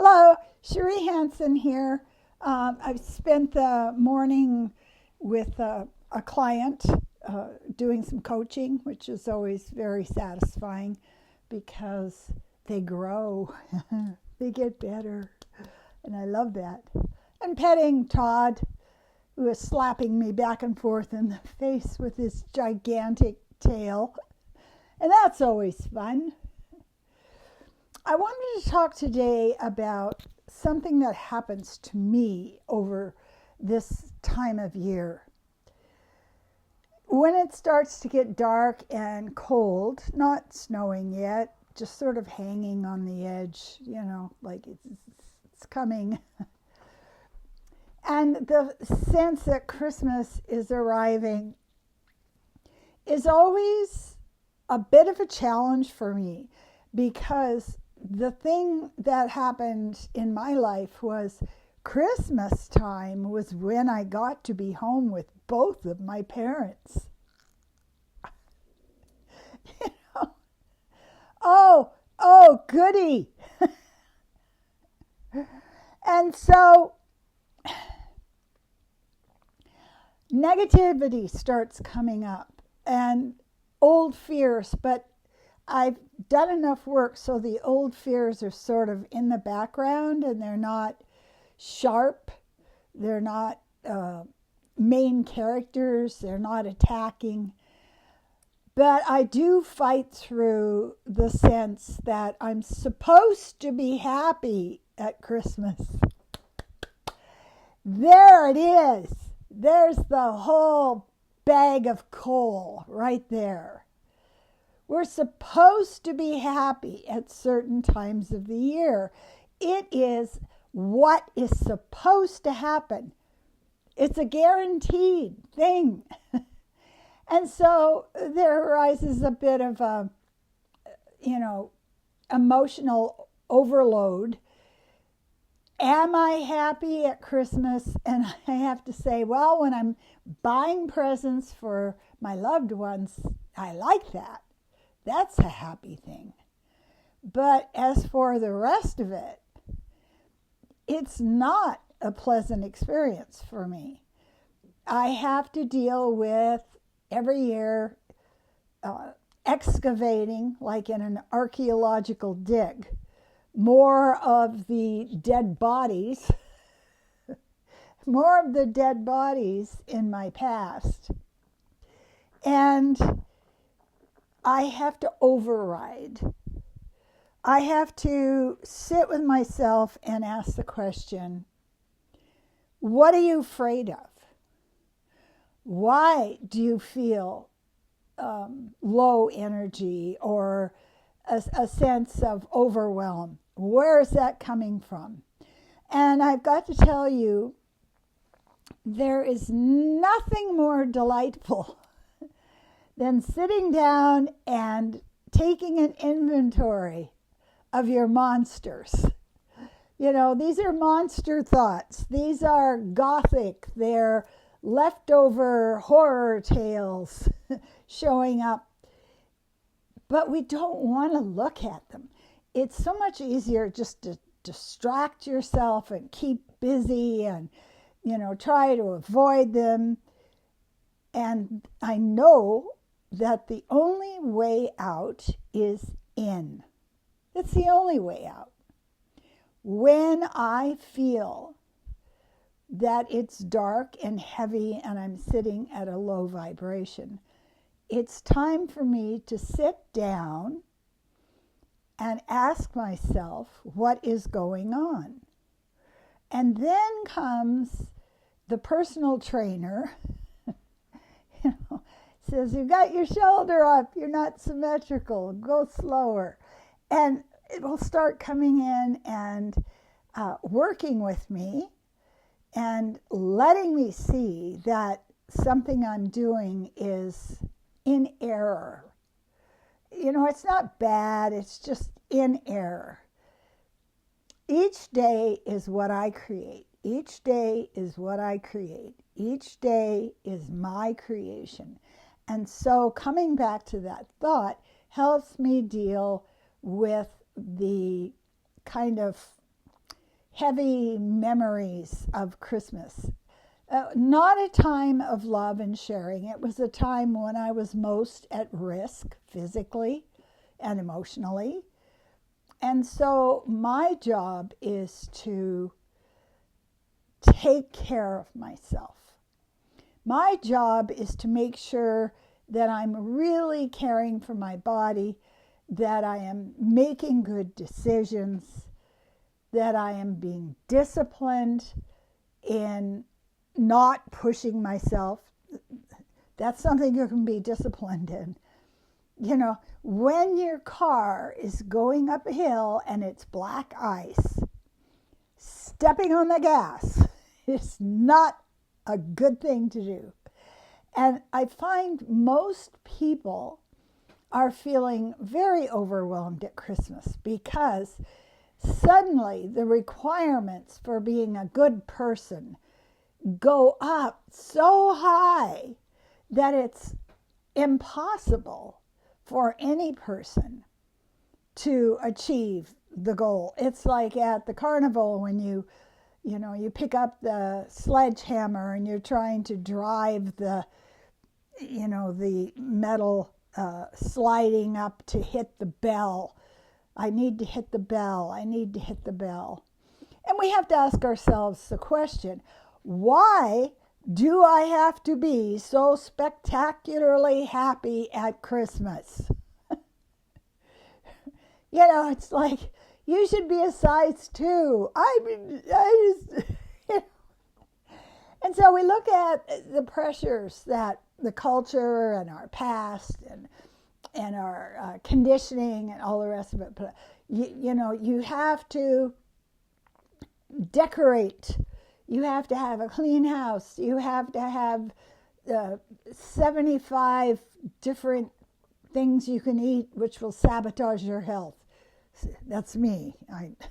Hello, Cherie Hanson here. I've spent the morning with a client doing some coaching, which is always very satisfying because they grow, they get better, and I love that. And petting Todd, who is slapping me back and forth in the face with his gigantic tail, and that's always fun. I wanted to talk today about something that happens to me over this time of year. When it starts to get dark and cold, not snowing yet, just sort of hanging on the edge, like it's coming. And the sense that Christmas is arriving is always a bit of a challenge for me because the thing that happened in my life was Christmas time was when I got to be home with both of my parents. you know, oh, goody. And so negativity starts coming up and old fears, but I've done enough work so the old fears are sort of in the background and they're not sharp. They're not main characters. They're not attacking. But I do fight through the sense that I'm supposed to be happy at Christmas. There it is. There's the whole bag of coal right there. We're supposed to be happy at certain times of the year. It is what is supposed to happen. It's a guaranteed thing. And so there arises a bit of a, emotional overload. Am I happy at Christmas? And I have to say, well, when I'm buying presents for my loved ones, I like that. That's a happy thing. But as for the rest of it, it's not a pleasant experience for me. I have to deal with every year excavating, like in an archaeological dig, more of the dead bodies, more of the dead bodies in my past. And I have to override. I have to sit with myself and ask the question, what are you afraid of? Why do you feel low energy or a sense of overwhelm? Where is that coming from? And I've got to tell you, there is nothing more delightful than sitting down and taking an inventory of your monsters. These are monster thoughts. These are gothic. They're leftover horror tales showing up. But we don't want to look at them. It's so much easier just to distract yourself and keep busy and, try to avoid them. And I know that the only way out is in. It's the only way out. When I feel that it's dark and heavy and I'm sitting at a low vibration, it's time for me to sit down and ask myself what is going on. And then comes the personal trainer, says, you got your shoulder up, you're not symmetrical, go slower. And it will start coming in and working with me and letting me see that something I'm doing is in error. It's not bad, it's just in error. Each day is what I create. Each day is what I create. Each day is my creation. And so coming back to that thought helps me deal with the kind of heavy memories of Christmas. Not a time of love and sharing. It was a time when I was most at risk physically and emotionally. And so my job is to take care of myself. My job is to make sure that I'm really caring for my body, that I am making good decisions, that I am being disciplined in not pushing myself. That's something you can be disciplined in. You know, when your car is going up a hill and it's black ice, stepping on the gas is not a good thing to do. And I find most people are feeling very overwhelmed at Christmas because suddenly the requirements for being a good person go up so high that it's impossible for any person to achieve the goal. It's like at the carnival when you pick up the sledgehammer and you're trying to drive the metal sliding up to hit the bell. I need to hit the bell. I need to hit the bell. And we have to ask ourselves the question, why do I have to be so spectacularly happy at Christmas? It's like, you should be a size 2. And so we look at the pressures that the culture and our past and our conditioning and all the rest of it. But you have to decorate. You have to have a clean house. You have to have 75 different things you can eat which will sabotage your health. That's me.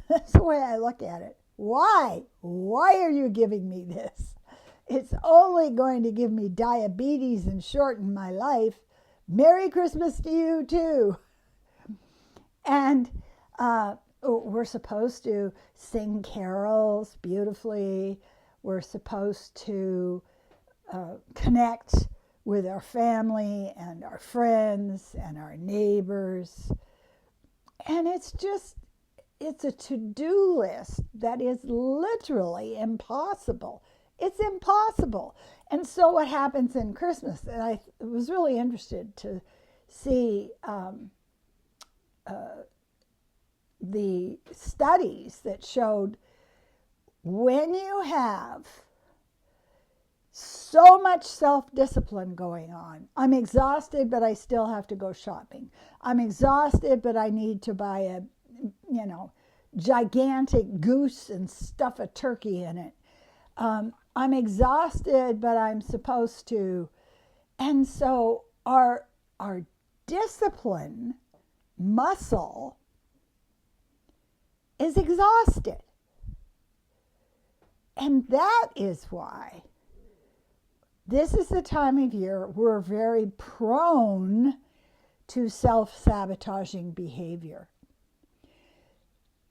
That's the way I look at it. Why? Why are you giving me this? It's only going to give me diabetes and shorten my life. Merry Christmas to you too. And we're supposed to sing carols beautifully. We're supposed to connect with our family and our friends and our neighbors. And it's a to-do list that is literally impossible. It's impossible. And so what happens in Christmas, and I was really interested to see the studies that showed when you have so much self-discipline going on. I'm exhausted, but I still have to go shopping. I'm exhausted, but I need to buy a, gigantic goose and stuff a turkey in it. I'm exhausted, but I'm supposed to. And so our discipline muscle is exhausted. And that is why this is the time of year we're very prone to self-sabotaging behavior.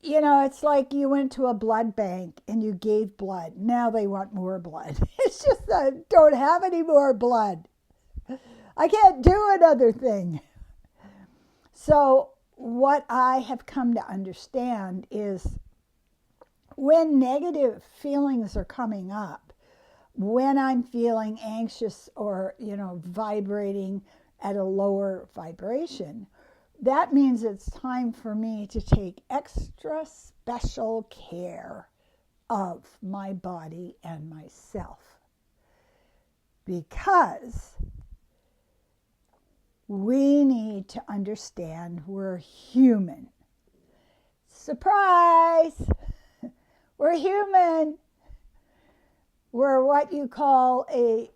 It's like you went to a blood bank and you gave blood. Now they want more blood. It's just I don't have any more blood. I can't do another thing. So what I have come to understand is when negative feelings are coming up, when I'm feeling anxious or, vibrating at a lower vibration, that means it's time for me to take extra special care of my body and myself. Because we need to understand we're human. Surprise! We're human. We're what you call a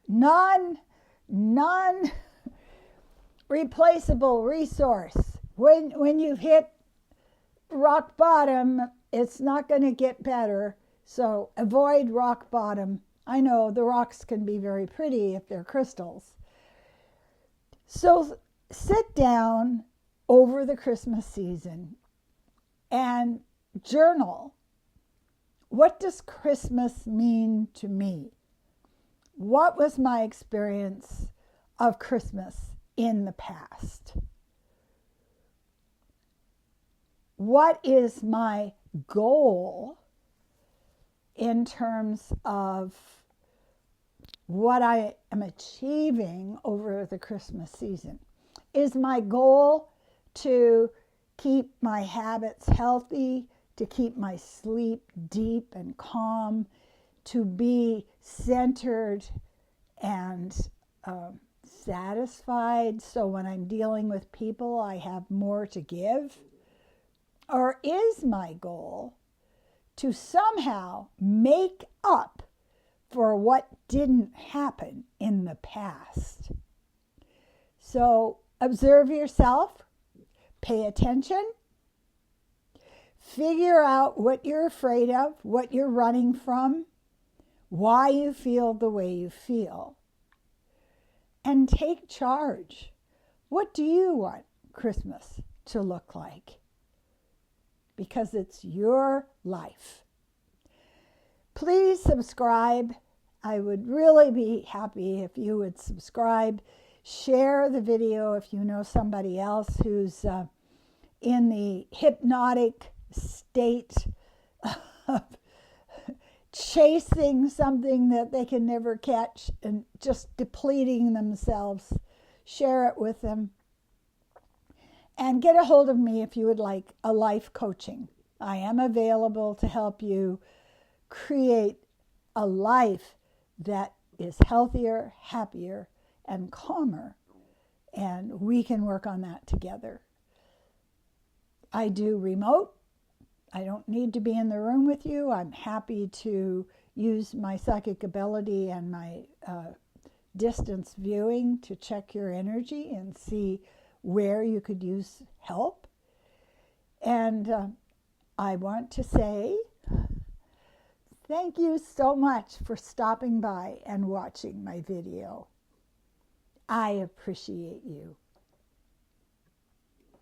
non-replaceable resource. When you've hit rock bottom, it's not going to get better. So avoid rock bottom. I know the rocks can be very pretty if they're crystals. So sit down over the Christmas season and journal What does Christmas mean to me? What was my experience of Christmas in the past? What is my goal in terms of what I am achieving over the Christmas season? Is my goal to keep my habits healthy, to keep my sleep deep and calm, to be centered and satisfied so when I'm dealing with people I have more to give? Or is my goal to somehow make up for what didn't happen in the past? So observe yourself, pay attention, figure out what you're afraid of, what you're running from, why you feel the way you feel, and take charge. What do you want Christmas to look like? Because it's your life. Please subscribe. I would really be happy if you would subscribe. Share the video if you know somebody else who's in the hypnotic state of chasing something that they can never catch and just depleting themselves. Share it with them. And get a hold of me if you would like a life coaching. I am available to help you create a life that is healthier, happier, and calmer. And we can work on that together. I do remote. I don't need to be in the room with you. I'm happy to use my psychic ability and my distance viewing to check your energy and see where you could use help. And I want to say thank you so much for stopping by and watching my video. I appreciate you.